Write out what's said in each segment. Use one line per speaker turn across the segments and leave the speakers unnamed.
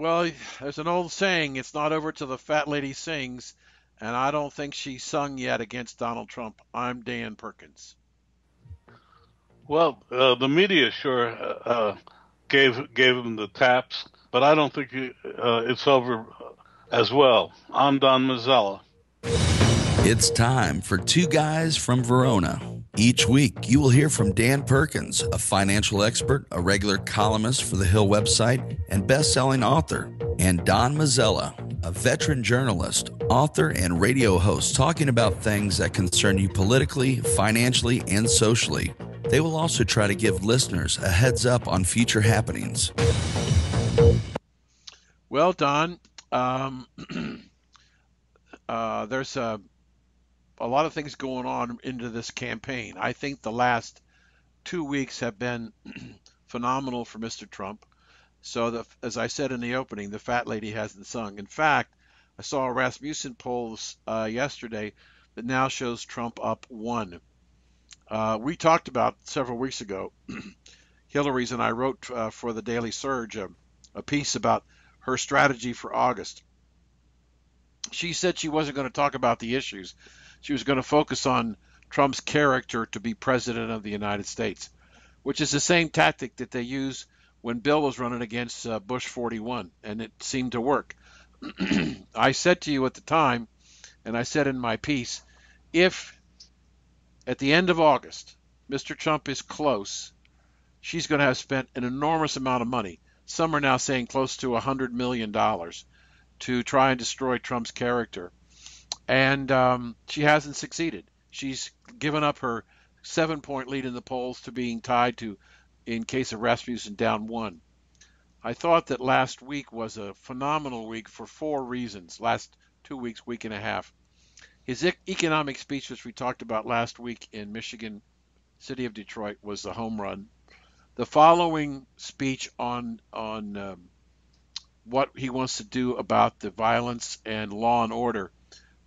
Well, there's an old saying, it's not over till the fat lady sings, and I don't think she's sung yet against Donald Trump. I'm Dan Perkins.
Well, the media sure gave him the taps, but I don't think it's over as well. I'm Don Mazzella.
It's time for Two Guys from Verona. Each week, you will hear from Dan Perkins, a financial expert, a regular columnist for the Hill website, and best-selling author, and Don Mazzella, a veteran journalist, author, and radio host talking about things that concern you politically, financially, and socially. They will also try to give listeners a heads up on future happenings.
Well, Don, um, there's a lot of things going on into this campaign. I think the last 2 weeks have been phenomenal for Mr. Trump. So, as I said in the opening, the fat lady hasn't sung. In fact, I saw a Rasmussen polls yesterday that now shows Trump up one. We talked about several weeks ago, Hillary's and I wrote for the Daily Surge a piece about her strategy for August. She said she wasn't going to talk about the issues. She was going to focus on Trump's character to be president of the United States, which is the same tactic that they used when Bill was running against Bush 41, and it seemed to work. I said to you at the time, and I said in my piece, if at the end of August Mr. Trump is close, she's going to have spent an enormous amount of money. Some are now saying close to $100 million to try and destroy Trump's character. And she hasn't succeeded. She's given up her 7-point lead in the polls to being tied to, in case of Rasmussen, down one. I thought that last week was a phenomenal week for four reasons. Last 2 weeks, week and a half. His economic speech, which we talked about last week in Michigan, city of Detroit, was the home run. The following speech on what he wants to do about the violence and law and order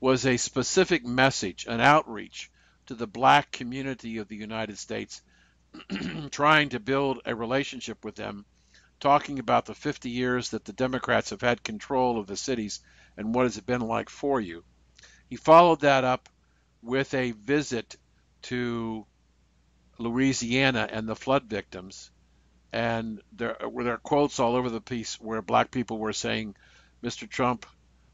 was a specific message, an outreach to the black community of the United States, trying to build a relationship with them, talking about the 50 years that the Democrats have had control of the cities and what has it been like for you. He followed that up with a visit to Louisiana and the flood victims, and there were quotes all over the piece where black people were saying, Mr. Trump,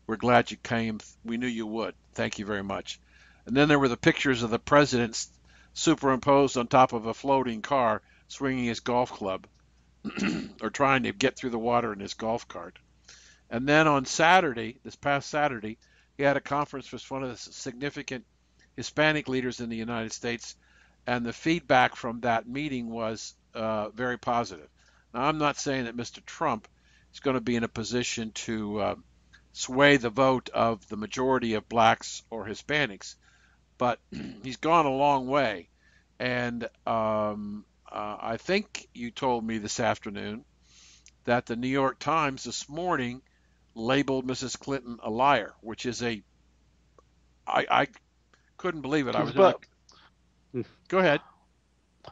we're glad you came. We knew you would. Thank you very much. And then there were the pictures of the president superimposed on top of a floating car swinging his golf club or trying to get through the water in his golf cart. And then on Saturday, this past Saturday, he had a conference with one of the significant Hispanic leaders in the United States, and the feedback from that meeting was very positive. Now, I'm not saying that Mr. Trump is going to be in a position to sway the vote of the majority of blacks or Hispanics, but he's gone a long way. And I think you told me this afternoon that the New York Times this morning labeled Mrs. Clinton a liar, which is I couldn't believe it. I was in
But
Go ahead.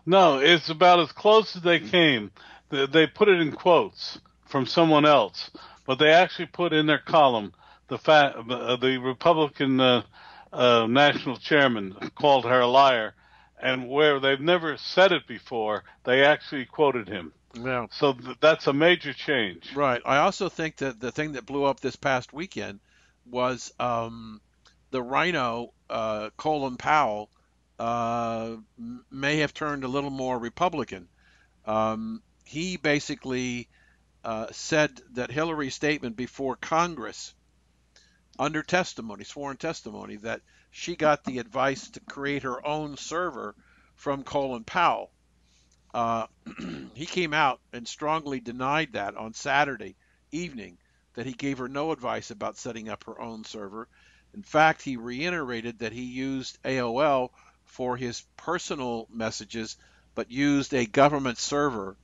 no, it's about as close as they came. They put it in quotes from someone else, but they actually put in their column the Republican national chairman called her a liar, and where they've never said it before, they actually quoted him.
Yeah,
So that's a major change.
right. I also think that the thing that blew up this past weekend was the Rhino, Colin Powell, may have turned a little more Republican. He basically said that Hillary's statement before Congress, under testimony, sworn testimony, that she got the advice to create her own server from Colin Powell. Uh, he came out and strongly denied that on Saturday evening, that he gave her no advice about setting up her own server. In fact, he reiterated that he used AOL for his personal messages, but used a government server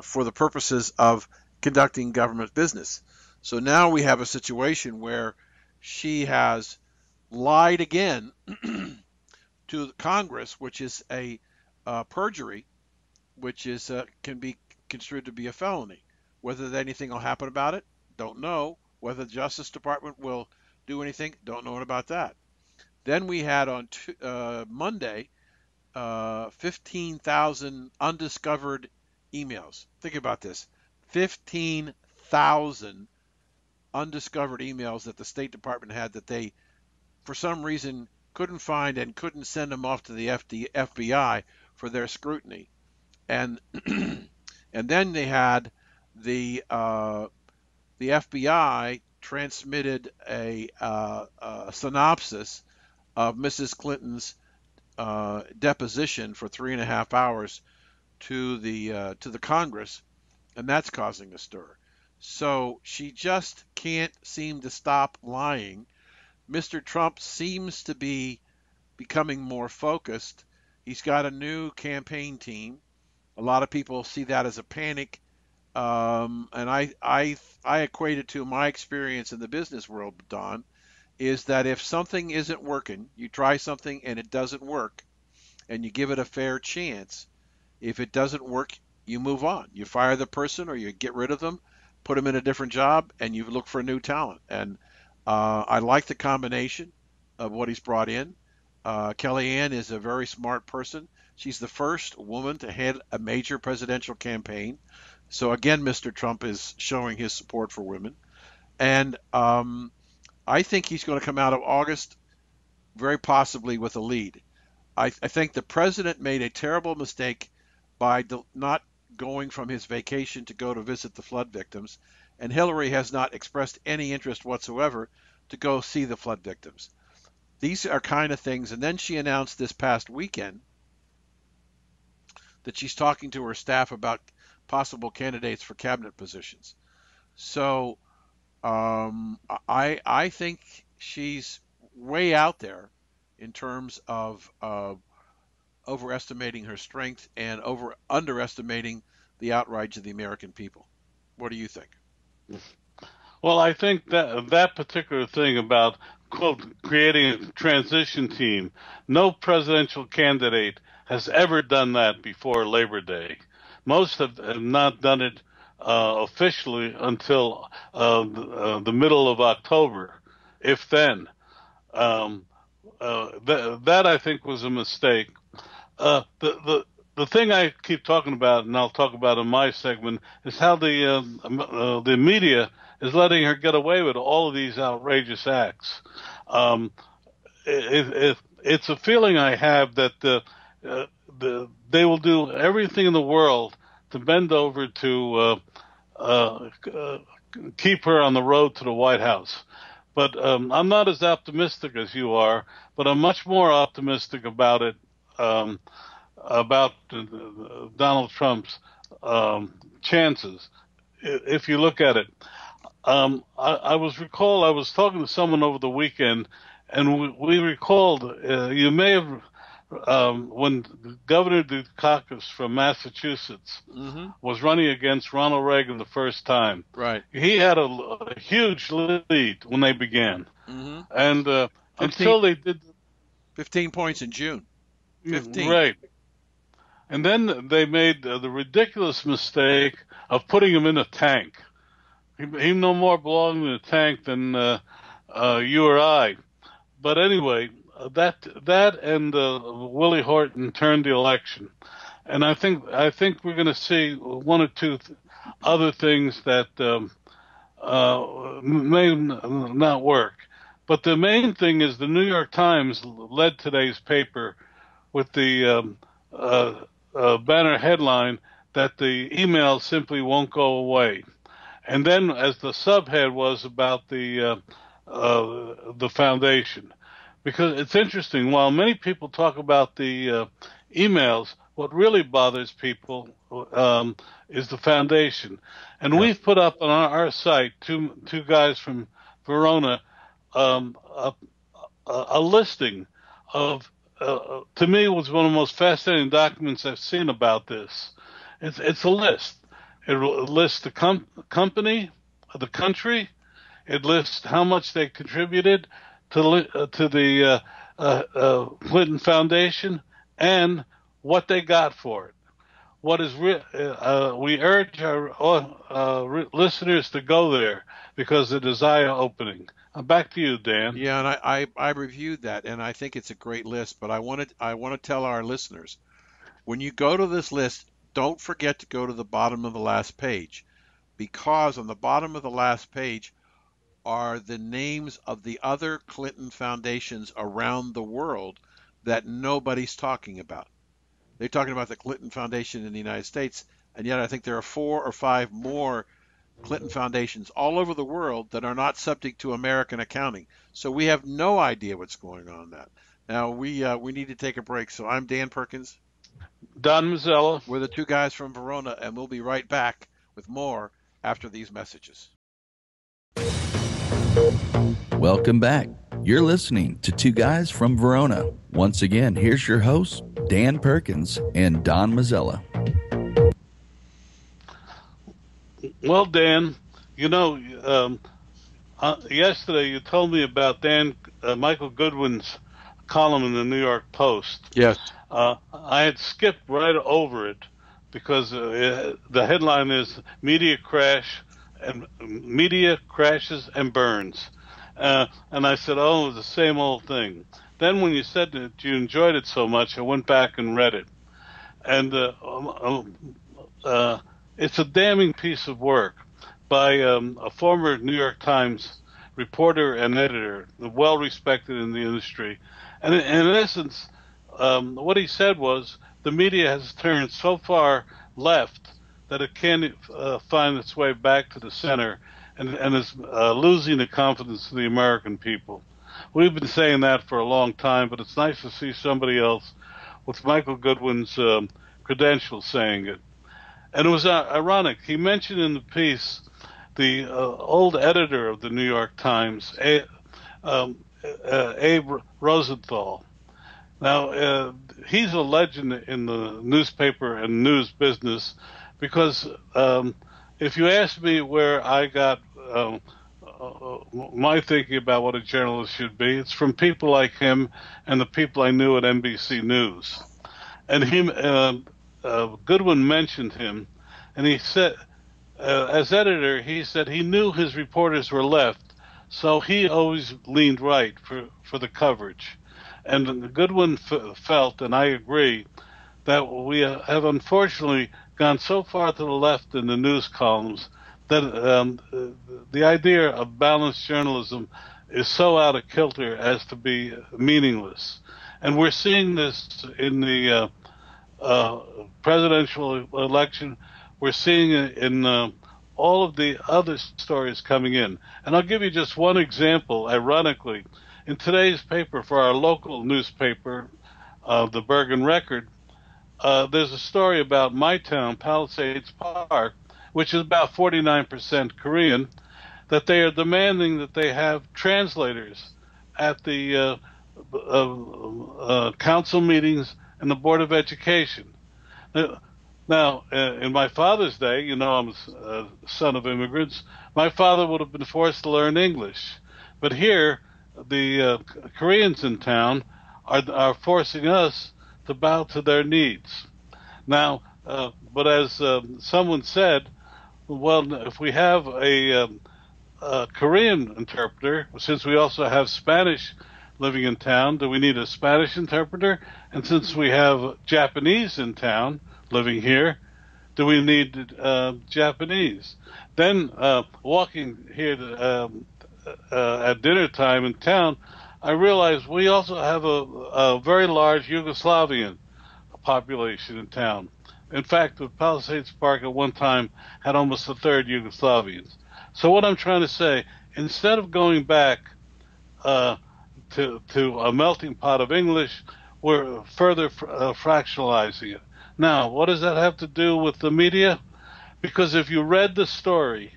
for the purposes of conducting government business. So now we have a situation where she has lied again to Congress, which is a perjury, which is can be construed to be a felony. Whether anything will happen about it, don't know. Whether the Justice Department will do anything, don't know about that. Then we had on Monday 15,000 undiscovered emails. Think about this: 15,000 undiscovered emails that the State Department had that they, for some reason, couldn't find and couldn't send them off to the FBI for their scrutiny. And and then they had the FBI transmitted a synopsis of Mrs. Clinton's deposition for 3.5 hours to the Congress, and that's causing a stir. So she just can't seem to stop lying. Mr. Trump seems to be becoming more focused. He's got a new campaign team. A lot of people see that as a panic, and I equate it to my experience in the business world, Don, is that if something isn't working, you try something and it doesn't work, and you give it a fair chance. If it doesn't work, you move on. You fire the person or you get rid of them, put them in a different job, and you look for new talent. And I like the combination of what he's brought in. Kellyanne is a very smart person. She's the first woman to head a major presidential campaign. So again, Mr. Trump is showing his support for women. And I think he's going to come out of August very possibly with a lead. I think the president made a terrible mistake by not going from his vacation to go to visit the flood victims, and Hillary has not expressed any interest whatsoever to go see the flood victims. These are kind of things. And then she announced this past weekend that she's talking to her staff about possible candidates for cabinet positions. So I think she's way out there in terms of overestimating her strength and underestimating the outrage of the American people. What do you think?
Well, I think that particular thing about, quote, creating a transition team, no presidential candidate has ever done that before Labor Day. Most have not done it officially until the middle of October, if then. That I think was a mistake. The thing I keep talking about, and I'll talk about in my segment, is how the media is letting her get away with all of these outrageous acts. It's a feeling I have that they will do everything in the world to bend over to keep her on the road to the White House. But I'm not as optimistic as you are, but I'm much more optimistic about it, about Donald Trump's chances. If you look at it, I was talking to someone over the weekend, and we recalled, you may have, when Governor Dukakis from Massachusetts was running against Ronald Reagan the first time.
Right.
He had a huge lead when they began. And until they did
15 points in June. 15.
Right. And then they made the ridiculous mistake of putting him in a tank. He no more belonged in a tank than you or I. But anyway, that and Willie Horton turned the election. And I think we're going to see one or two other things that may not work. But the main thing is the New York Times led today's paper with the banner headline that the email simply won't go away. And then as the subhead was about the foundation. Because it's interesting, while many people talk about the emails, what really bothers people is the foundation. And we've put up on our site, two guys from Verona, a listing of, to me, was one of the most fascinating documents I've seen about this. It's a list. It lists the company, the country. It lists how much they contributed to the Clinton Foundation and what they got for it. what is we urge our listeners to go there because it is eye-opening. Back to you, Dan.
Yeah, and I reviewed that, and I think it's a great list. But I want to tell our listeners, when you go to this list, don't forget to go to the bottom of the last page, because on the bottom of the last page are the names of the other Clinton foundations around the world that nobody's talking about. They're talking about the Clinton Foundation in the United States, and yet I think there are 4 or 5 more Clinton foundations all over the world that are not subject to American accounting. So we have no idea what's going on in that. Now we need to take a break. So I'm Dan Perkins.
Don Mazzella.
We're the two guys from Verona, and we'll be right back with more after these messages.
Welcome back. You're listening to Two Guys from Verona. Once again, here's your hosts, Dan Perkins and Don Mazzella.
Well, Dan, yesterday you told me about Michael Goodwin's column in the New York Post.
Yes.
I had skipped right over it because the headline is Media Crashes and Burns. And I said, oh, it's the same old thing. Then when you said that you enjoyed it so much, I went back and read it. And it's a damning piece of work by a former New York Times reporter and editor, well respected in the industry. And in essence, what he said was the media has turned so far left that it can't find its way back to the center and is losing the confidence of the American people. We've been saying that for a long time, but it's nice to see somebody else with Michael Goodwin's credentials saying it. And it was ironic. He mentioned in the piece the old editor of the New York Times, Abe Rosenthal. Now, he's a legend in the newspaper and news business because if you ask me where I got my thinking about what a journalist should be, it's from people like him and the people I knew at NBC News. And Goodwin mentioned him, and he said, as editor, he said he knew his reporters were left, so he always leaned right for the coverage. And Goodwin felt, and I agree, that we have unfortunately gone so far to the left in the news columns that the idea of balanced journalism is so out of kilter as to be meaningless. And we're seeing this in the presidential election. We're seeing it in all of the other stories coming in. And I'll give you just one example, ironically. In today's paper, for our local newspaper, the Bergen Record, there's a story about my town, Palisades Park, which is about 49% Korean, that they are demanding that they have translators at the council meetings and the Board of Education. Now, in my father's day, I'm a son of immigrants, my father would have been forced to learn English. But here, the Koreans in town are forcing us to bow to their needs. Now, but as someone said, well, if we have a Korean interpreter, since we also have Spanish living in town, do we need a Spanish interpreter? And since we have Japanese in town living here, do we need Japanese? Then walking here at dinner time in town, I realized we also have a very large Yugoslavian population in town. In fact, the Palisades Park at one time had almost a third Yugoslavians. So what I'm trying to say, instead of going back to a melting pot of English, we're further fractionalizing it. Now, what does that have to do with the media? Because if you read the story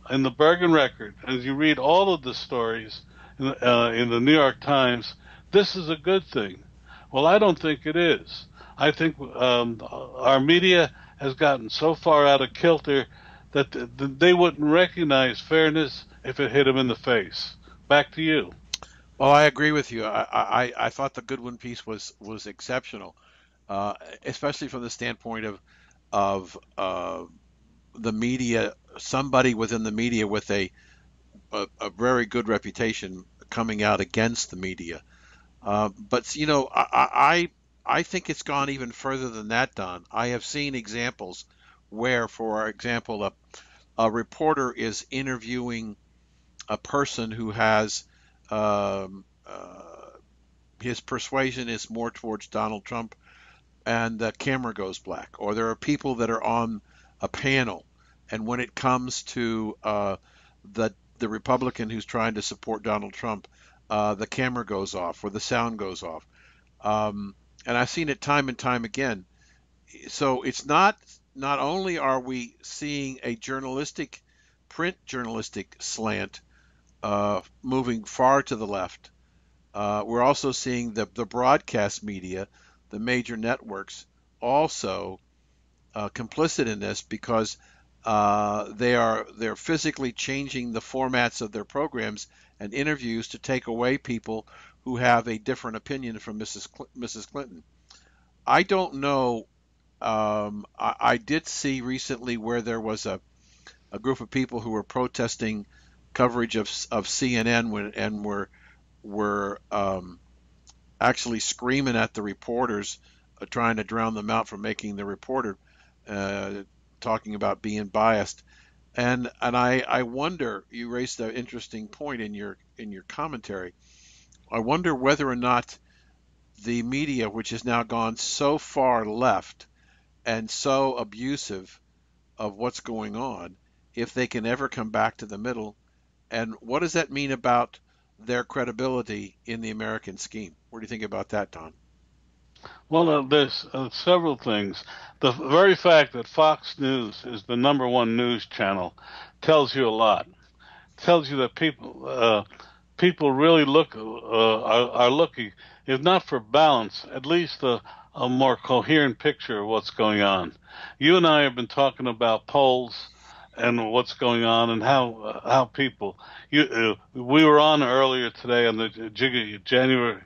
in the Bergen Record, as you read all of the stories in the New York Times, this is a good thing. Well, I don't think it is. I think our media has gotten so far out of kilter that they wouldn't recognize fairness if it hit them in the face. Back to you.
Well, I agree with you. I thought the Goodwin piece was exceptional, especially from the standpoint of of the media, somebody within the media with a very good reputation coming out against the media. But I think it's gone even further than that, Don. I have seen examples where, for example, a reporter is interviewing a person who has um, his persuasion is more towards Donald Trump, and the camera goes black. Or there are people that are on a panel, and when it comes to the Republican who's trying to support Donald Trump, the camera goes off or the sound goes off. And I've seen it time and time again. So it's not only are we seeing a print journalistic slant moving far to the left, we're also seeing the broadcast media, the major networks, also complicit in this because they're physically changing the formats of their programs and interviews to take away people who have a different opinion from Mrs. Clinton. I don't know. I did see recently where there was a group of people who were protesting coverage of CNN and were actually screaming at the reporters, trying to drown them out from making the reporter uh, talking about being biased. And I wonder, you raised an interesting point in your commentary. I wonder whether or not the media, which has now gone so far left and so abusive of what's going on, if they can ever come back to the middle, and what does that mean about their credibility in the American scheme? What do you think about that, Don?
Well, there's several things. The very fact that Fox News is the number one news channel tells you a lot. Tells you that people really are looking, if not for balance, at least a more coherent picture of what's going on. You and I have been talking about polls and what's going on and how people. We were on earlier today on the January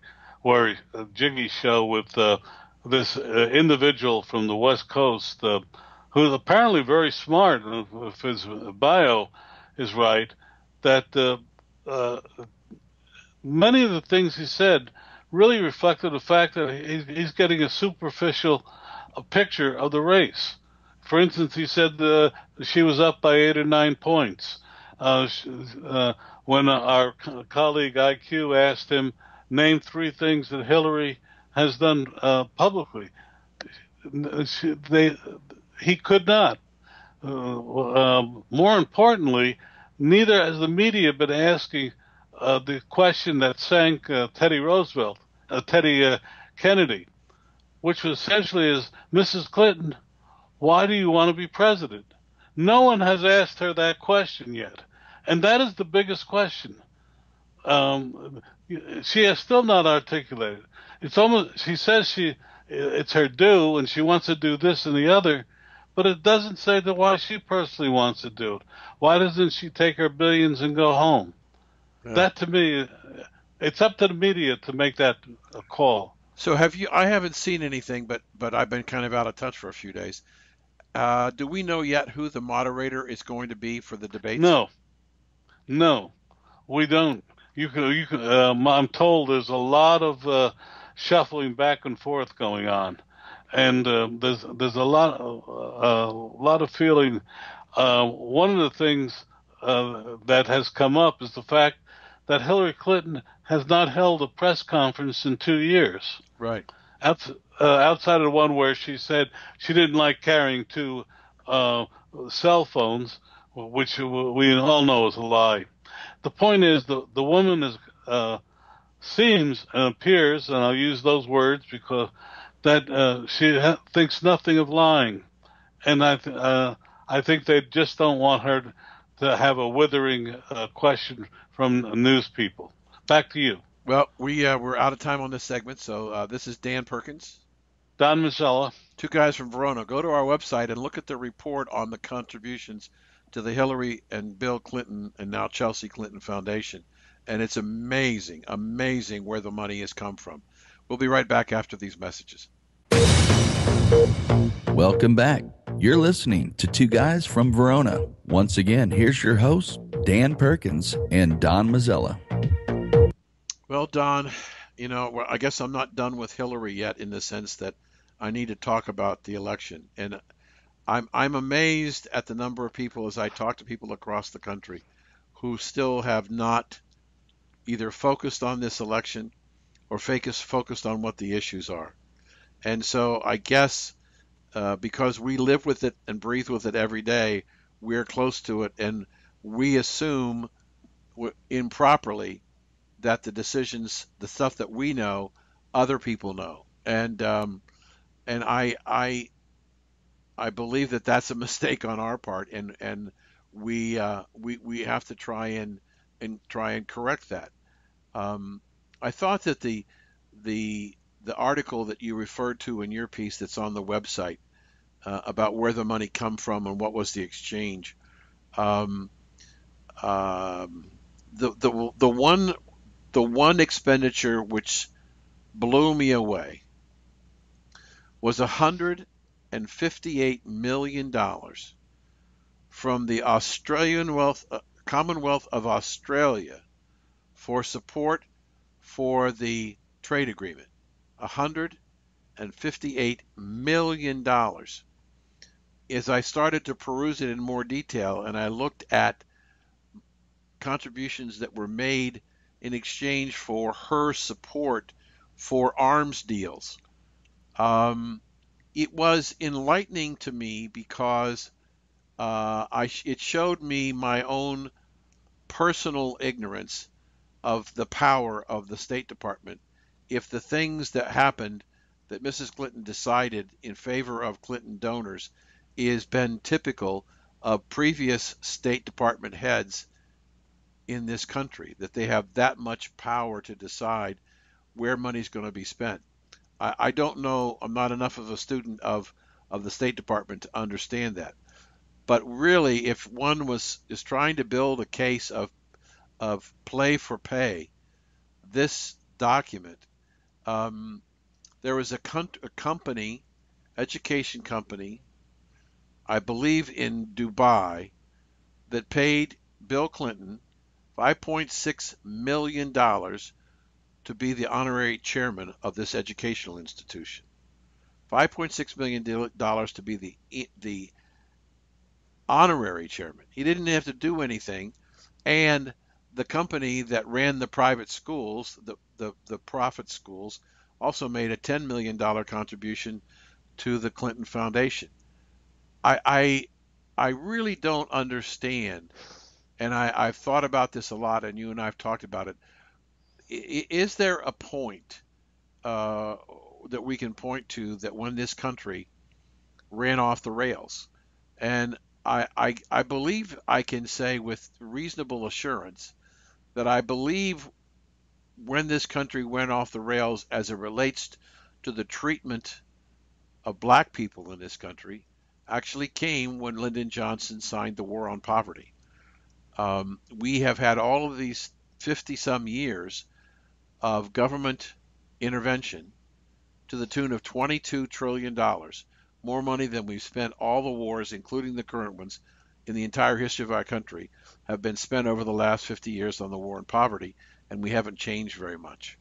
Jiggy show with this individual from the West Coast who's apparently very smart. If his bio is right, that uh, many of the things he said really reflected the fact that he's getting a superficial picture of the race. For instance, he said she was up by 8 or 9 points. Uh, when our colleague IQ asked him, name 3 things that Hillary has done publicly, they, he could not. More importantly, neither has the media been asking the question that sank Teddy Kennedy, which was essentially is, Mrs. Clinton, why do you want to be president? No one has asked her that question yet. And that is the biggest question. Um, she has still not articulated. It's almost, she says it's her due and she wants to do this and the other, but it doesn't say why she personally wants to do it. Why doesn't she take her billions and go home?
Yeah.
That to me, it's up to the media to make that call.
So have you? I haven't seen anything, but I've been kind of out of touch for a few days. Do we know yet who the moderator is going to be for the debates?
No, no, we don't. I'm told there's a lot of shuffling back and forth going on, and there's a lot of feeling. One of the things that has come up is the fact that Hillary Clinton has not held a press conference in 2 years.
Right.
Outside of the one where she said she didn't like carrying 2 cell phones, which we all know is a lie. The point is, the woman seems and appears, and I'll use those words because that she thinks nothing of lying, and I think they just don't want her to have a withering question from news people. Back to you,
Well, we're out of time on this segment, so this is Dan Perkins,
Don Micella.
two guys from Verona. Go to our website and look at the report on the contributions to the Hillary and Bill Clinton and now Chelsea Clinton Foundation, and it's amazing, amazing where the money has come from. We'll be right back after these messages.
Welcome back. You're listening to Two Guys from Verona. Once again, here's your hosts, Dan Perkins and Don Mazzella.
Well, Don, well, I guess I'm not done with Hillary yet in the sense that I need to talk about the election. And I'm amazed at the number of people as I talk to people across the country who still have not either focused on this election or focused on what the issues are. And so I guess because we live with it and breathe with it every day, we're close to it, and we assume improperly that the decisions, the stuff that we know, other people know, and I believe that that's a mistake on our part, and we have to try and correct that. I thought that the article that you referred to in your piece that's on the website about where the money come from and what was the exchange. Um, the one expenditure which blew me away was $158 million from the Commonwealth of Australia for support for the trade agreement. $158 million. As I started to peruse it in more detail and I looked at contributions that were made in exchange for her support for arms deals, it was enlightening to me because it showed me my own personal ignorance of the power of the State Department. If the things that happened that Mrs. Clinton decided in favor of Clinton donors is been typical of previous State Department heads in this country, that they have that much power to decide where money's going to be spent. I don't know, I'm not enough of a student of the State Department to understand that. But really, if one is trying to build a case of play for pay, this document, there was a company, education company, I believe in Dubai, that paid Bill Clinton $5.6 million to be the honorary chairman of this educational institution. $5.6 million to be the honorary chairman. He didn't have to do anything, and the company that ran the private schools, the profit schools, also made a $10 million contribution to the Clinton Foundation. I really don't understand, and I've thought about this a lot, and you and I have talked about it. Is there a point that we can point to that when this country ran off the rails? And I believe I can say with reasonable assurance that I believe when this country went off the rails as it relates to the treatment of black people in this country actually came when Lyndon Johnson signed the War on Poverty. We have had all of these 50 some years of government intervention to the tune of $22 trillion, more money than we've spent all the wars, including the current ones, in the entire history of our country, have been spent over the last 50 years on the war on poverty, and we haven't changed very much.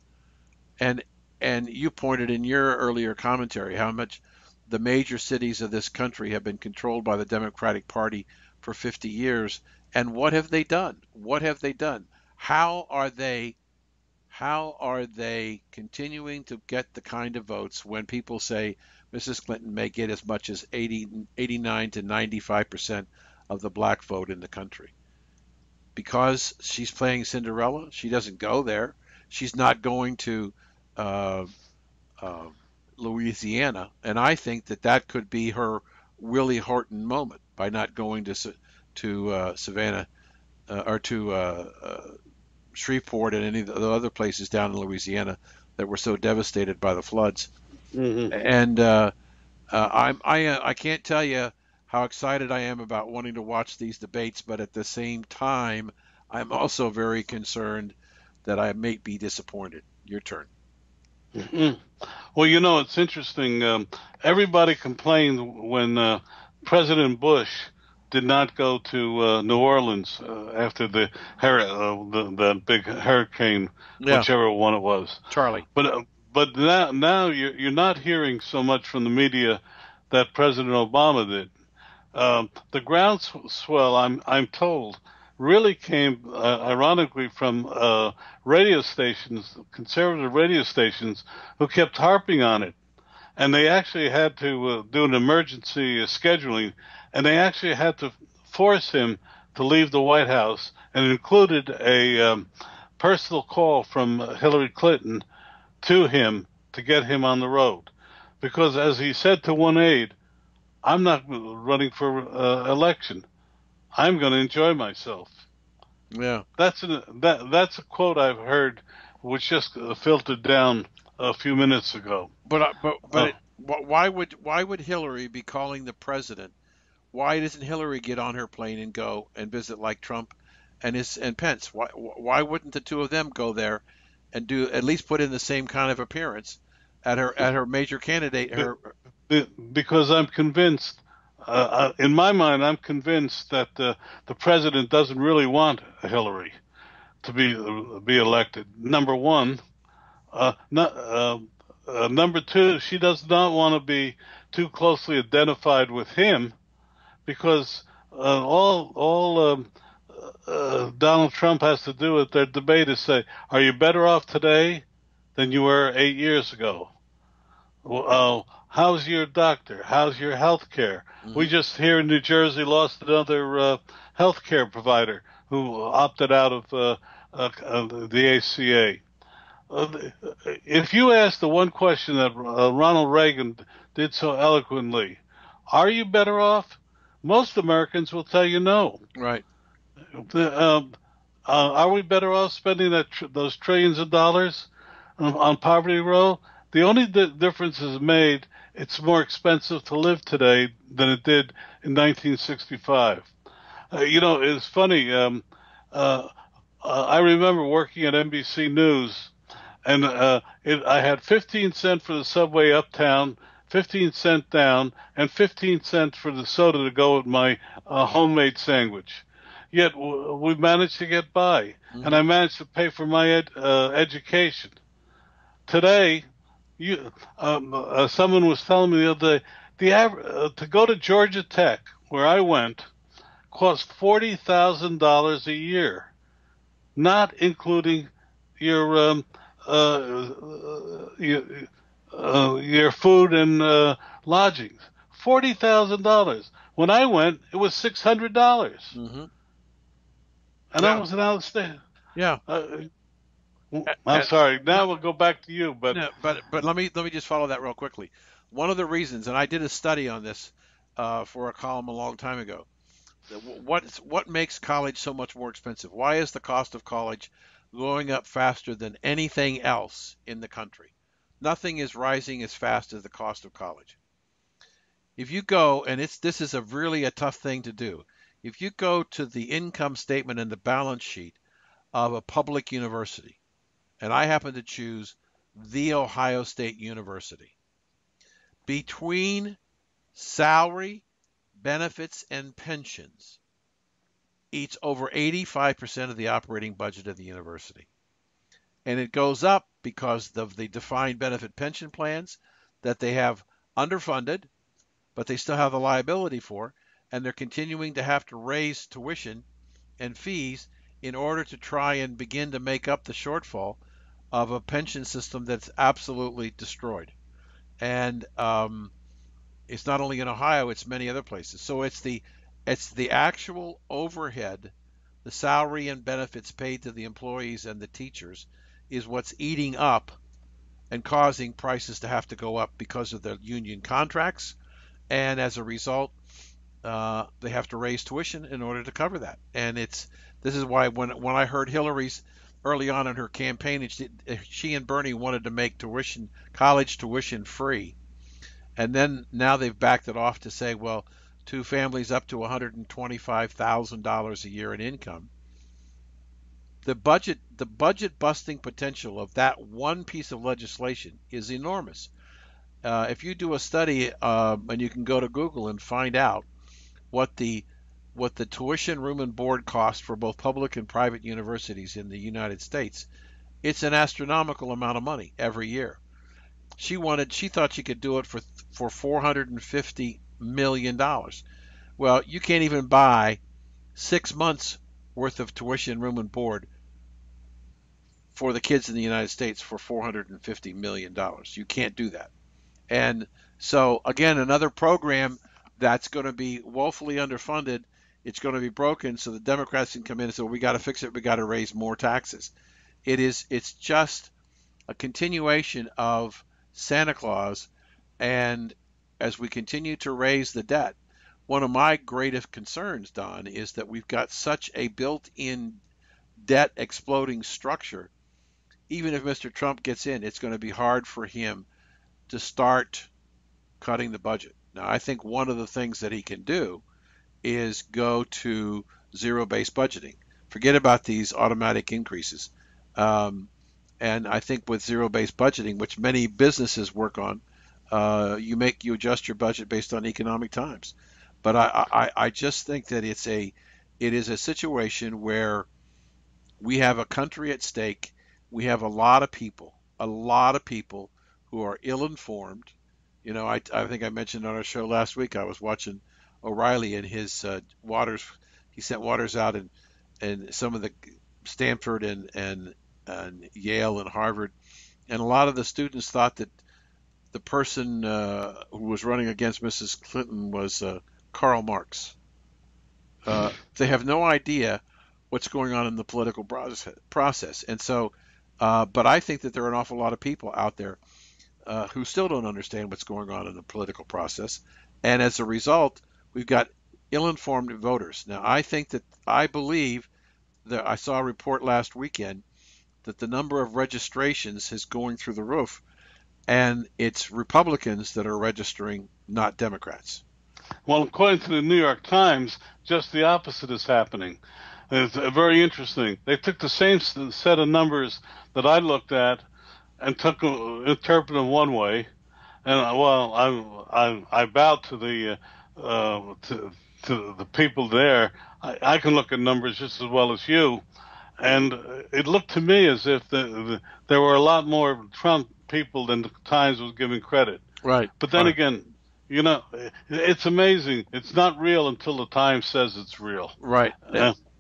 And and you pointed in your earlier commentary how much the major cities of this country have been controlled by the Democratic Party for 50 years. And what have they done? What have they done? How are they how are they continuing to get the kind of votes when people say Mrs. Clinton may get as much as 89 to 95% of the black vote in the country? Because she's playing Cinderella, she doesn't go there. She's not going to uh, uh, Louisiana, and I think that that could be her Willie Horton moment by not going to Savannah or to Shreveport and any of the other places down in Louisiana that were so devastated by the floods.
Hmm.
And I can't tell you how excited I am about wanting to watch these debates, but at the same time, I'm also very concerned that I may be disappointed. Your turn.
Hmm. Well, it's interesting. Everybody complained when President Bush did not go to New Orleans after the big hurricane,
Yeah,
whichever one it was.
Charlie.
But now you're not hearing so much from the media that President Obama did. The groundswell, I'm told, really came ironically from radio stations, conservative radio stations, who kept harping on it, and they actually had to do an emergency scheduling, and they actually had to force him to leave the White House, and it included a personal call from Hillary Clinton to him to get him on the road, because as he said to one aide, I'm not running for election. I'm going to enjoy myself.
Yeah.
That's a quote I've heard, which just filtered down a few minutes ago.
But why would Hillary be calling the president? Why doesn't Hillary get on her plane and go and visit like Trump and Pence? Why wouldn't the two of them go there and do at least put in the same kind of appearance at her major candidate?
Because I'm convinced, in my mind, I'm convinced that the president doesn't really want Hillary to be elected. Number one. Number two, she does not want to be too closely identified with him, because all Donald Trump has to do with their debate is say, "Are you better off today than you were 8 years ago? How's your doctor? How's your health care?"
Mm-hmm.
We just here in New Jersey lost another health care provider who opted out of the ACA. If you ask the one question that Ronald Reagan did so eloquently, are you better off? Most Americans will tell you no.
Right.
Are we better off spending those trillions of dollars on poverty row? The only difference is made, it's more expensive to live today than it did in 1965. It's funny. I remember working at NBC News, and I had 15 cents for the subway uptown, 15 cents down, and 15 cents for the soda to go with my homemade sandwich. Yet we managed to get by, and I managed to pay for my education. Today, someone was telling me the other day, to go to Georgia Tech, where I went, cost $40,000 a year, not including your food and lodgings. $40,000. When I went, it was $600.
Mm-hmm.
And I was an out of state.
Yeah.
I'm sorry. Now we'll go back to you, but
no, but let me just follow that real quickly. One of the reasons, and I did a study on this for a column a long time ago. What makes college so much more expensive? Why is the cost of college going up faster than anything else in the country? Nothing is rising as fast as the cost of college. If you go, and this is really a tough thing to do. If you go to the income statement and the balance sheet of a public university, and I happen to choose The Ohio State University, between salary, benefits, and pensions, eats over 85% of the operating budget of the university. And it goes up because of the defined benefit pension plans that they have underfunded, but they still have the liability for, and they're continuing to have to raise tuition and fees in order to try and begin to make up the shortfall of a pension system that's absolutely destroyed. And it's not only in Ohio, it's many other places. So it's the actual overhead, the salary and benefits paid to the employees and the teachers is what's eating up and causing prices to have to go up because of the union contracts. And as a result, they have to raise tuition in order to cover that. And this is why when I heard Hillary's early on in her campaign, she and Bernie wanted to make college tuition free. And then now they've backed it off to say, well, two families up to $125,000 a year in income. The budget busting potential of that one piece of legislation is enormous. If you do a study, and you can go to Google and find out, what the tuition, room, and board cost for both public and private universities in the United States, it's an astronomical amount of money every year. She thought she could do it for $450 million. Well, you can't even buy 6 months worth of tuition, room, and board for the kids in the United States for $450 million. You can't do that. And so, again, another program that's going to be woefully underfunded. It's going to be broken, so the Democrats can come in and say, well, we got to fix it. We got to raise more taxes. It's just a continuation of Santa Claus. And as we continue to raise the debt, one of my greatest concerns, Don, is that we've got such a built-in debt exploding structure. Even if Mr. Trump gets in, it's going to be hard for him to start cutting the budget. Now, I think one of the things that he can do is go to zero-based budgeting. Forget about these automatic increases. And I think with zero-based budgeting, which many businesses work on, you adjust your budget based on economic times. But I just think that it is a situation where we have a country at stake. We have a lot of people who are ill-informed. You know, I think I mentioned on our show last week, I was watching O'Reilly and his Waters. He sent Waters out and some of the Stanford and Yale and Harvard, and a lot of the students thought that the person who was running against Mrs. Clinton was Karl Marx. They have no idea what's going on in the political process, and so, but I think that there are an awful lot of people out there who still don't understand what's going on in the political process, and as a result, we've got ill-informed voters. Now, I believe that I saw a report last weekend that the number of registrations is going through the roof, and it's Republicans that are registering, not Democrats.
Well, according to the New York Times, just the opposite is happening. It's very interesting. They took the same set of numbers that I looked at and interpreted them one way, and I bow to the to the people there. I can look at numbers just as well as you. And it looked to me as if there were a lot more Trump people than the Times was giving credit.
Right.
But then again, you know, it's amazing. It's not real until the Times says it's real.
Right.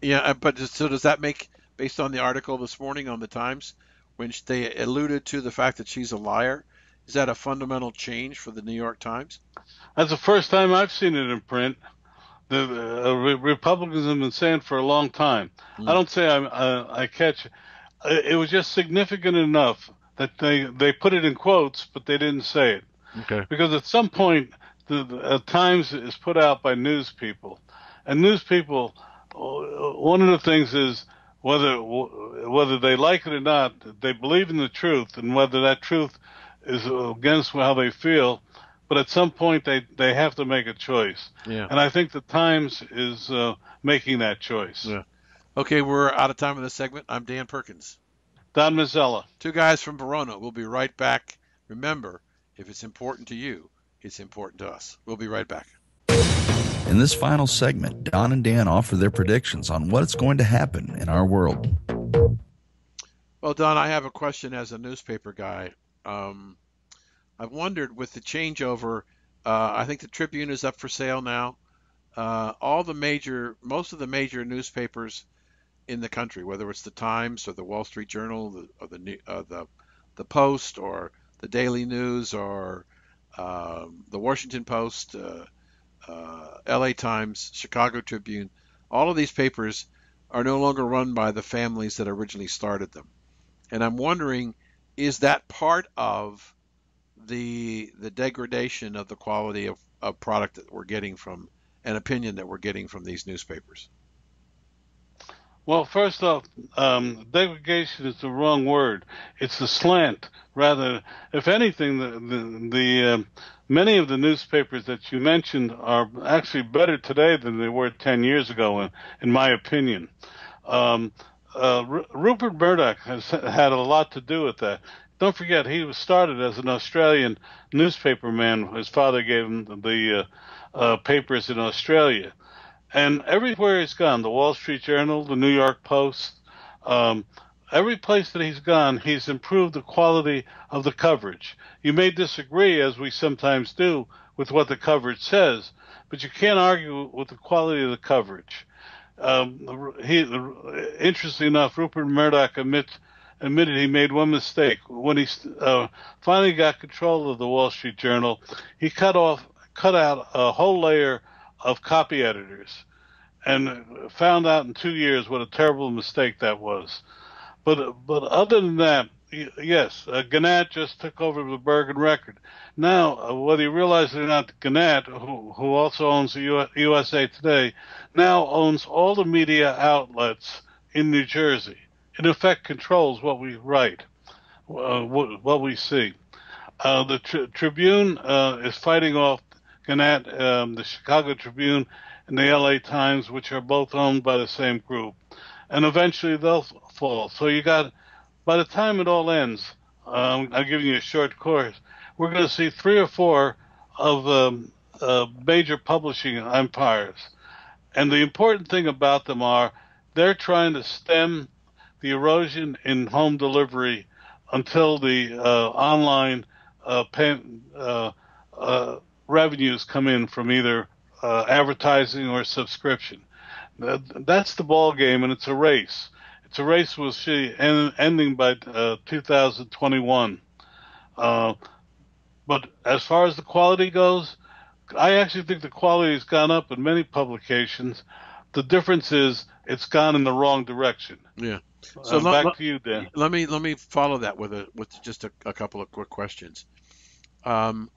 Yeah. But so does that make, based on the article this morning on the Times, when they alluded to the fact that she's a liar, is that a fundamental change for the New York Times?
That's the first time I've seen it in print. The Republicans have been saying for a long time. I don't say I catch. It was just significant enough that they put it in quotes, but they didn't say it.
Okay.
Because at some point, the Times is put out by news people, and news people. One of the things is whether they like it or not, they believe in the truth, and whether that truth is against how they feel. But at some point, they have to make a choice.
Yeah.
And I think the Times is making that choice.
Yeah. Okay, we're out of time in this segment. I'm Dan Perkins.
Don Mazzella.
Two guys from Verona. We'll be right back. Remember, if it's important to you, it's important to us. We'll be right back.
In this final segment, Don and Dan offer their predictions on what's going to happen in our world.
Well, Don, I have a question as a newspaper guy. I've wondered with the changeover, I think the Tribune is up for sale now. Most of the major newspapers in the country, whether it's the Times or the Wall Street Journal or the Post or the Daily News or the Washington Post, LA Times, Chicago Tribune, all of these papers are no longer run by the families that originally started them. And I'm wondering, is that part of the degradation of the quality of product that we're getting from, an opinion that we're getting from these newspapers?
Well, first off, degradation is the wrong word. It's the slant. Rather, if anything, the many of the newspapers that you mentioned are actually better today than they were 10 years ago, in my opinion. Rupert Murdoch has had a lot to do with that. don't forget, he was started as an Australian newspaperman. His father gave him the papers in Australia. And everywhere he's gone, the Wall Street Journal, the New York Post, um, every place that he's gone, he's improved the quality of the coverage. You may disagree, as we sometimes do, with what the coverage says, but you can't argue with the quality of the coverage. Interestingly enough, Rupert Murdoch admitted he made one mistake. When he finally got control of the Wall Street Journal, he cut out a whole layer of copy editors, and found out in 2 years what a terrible mistake that was. But other than that, yes, Gannett just took over the Bergen Record. Now, whether you realize it or not, Gannett, who also owns the USA Today, now owns all the media outlets in New Jersey. In effect, controls what we write, what we see. The Tribune is fighting off Gannett, the Chicago Tribune, and the LA Times, which are both owned by the same group. And eventually they'll fall. So by the time it all ends, I'm giving you a short course, we're going to see 3 or 4 of major publishing empires. And the important thing about them are they're trying to stem the erosion in home delivery until the online revenues come in from either advertising or subscription. That's the ball game, and it's a race. It's a race we'll see ending by 2021. But as far as the quality goes, I actually think the quality has gone up in many publications. The difference is it's gone in the wrong direction.
Yeah. So
back to you, Dan.
Let me follow that with just a couple of quick questions. I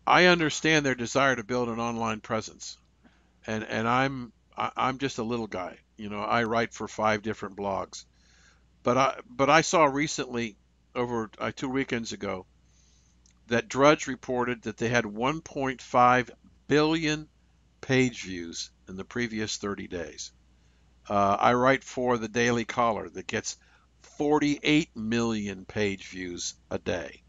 understand their desire to build an online presence, and I'm just a little guy. I write for 5 different blogs, but I saw recently, over 2 weekends ago, that Drudge reported that they had 1.5 billion page views in the previous 30 days. I write for the Daily Caller that gets 48 million page views a day.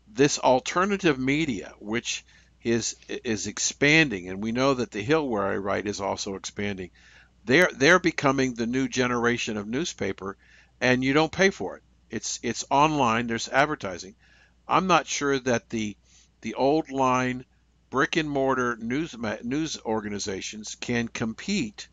This alternative media, which is expanding, and we know that the Hill where I write is also expanding. They're becoming the new generation of newspaper, and you don't pay for it. It's online. There's advertising. I'm not sure that the old line brick and mortar news organizations can compete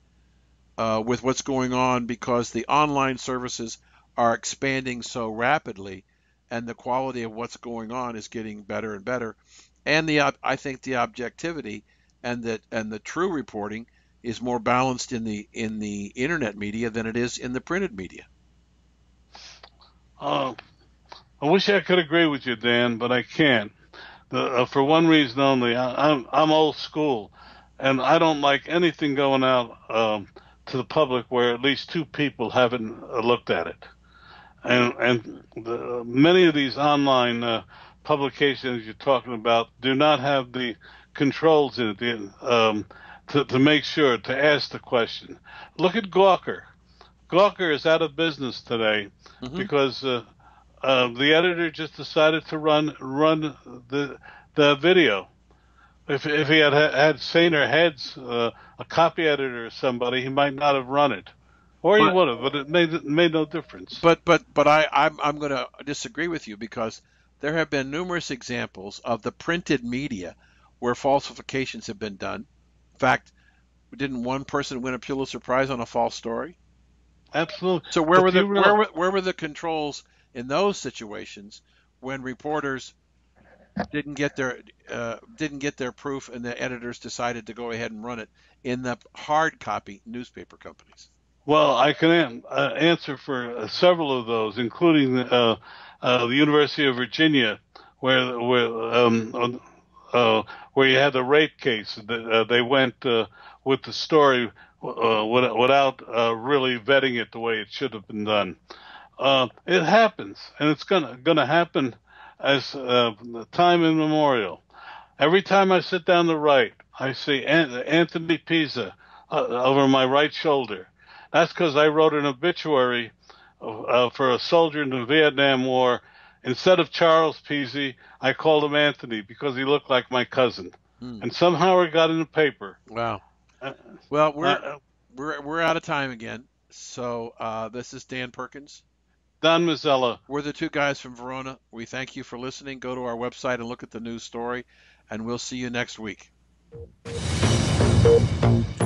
with what's going on, because the online services are expanding so rapidly, and the quality of what's going on is getting better and better. And I think the objectivity and the true reporting is more balanced in the internet media than it is in the printed media.
I wish I could agree with you, Dan, but I can't. For one reason only, I'm old school, and I don't like anything going out to the public where at least 2 people haven't looked at it. And many of these online publications you're talking about do not have the controls in it to make sure to ask the question. Look at Gawker. Gawker is out of business today because the editor just decided to run the video. If he had saner heads, a copy editor or somebody, he might not have run it. Or he would have, but it made no difference.
But I'm going to disagree with you, because there have been numerous examples of the printed media where falsifications have been done. In fact, didn't one person win a Pulitzer Prize on a false story?
Absolutely.
So where were the controls in those situations when reporters didn't get their proof, and the editors decided to go ahead and run it in the hard copy newspaper companies?
Well, I can answer for several of those, including the University of Virginia, where you had the rape case. They went with the story without really vetting it the way it should have been done. It happens, and it's gonna happen as time immemorial. Every time I sit down to write, I see Anthony Pisa over my right shoulder. That's because I wrote an obituary for a soldier in the Vietnam War. Instead of Charles Peasy, I called him Anthony because he looked like my cousin. And somehow it got in the paper.
Wow. Well,
Uh,
we're out of time again. So this is Dan Perkins.
Don Mazzella.
We're the two guys from Verona. We thank you for listening. Go to our website and look at the news story, and we'll see you next week.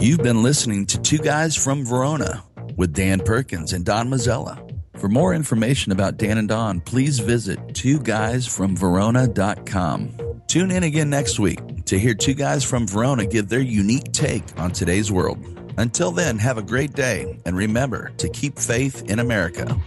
You've been listening to Two Guys from Verona with Dan Perkins and Don Mazzella. For more information about Dan and Don, please visit twoguysfromverona.com. Tune in again next week to hear two guys from Verona give their unique take on today's world. Until then, have a great day, and remember to keep faith in America.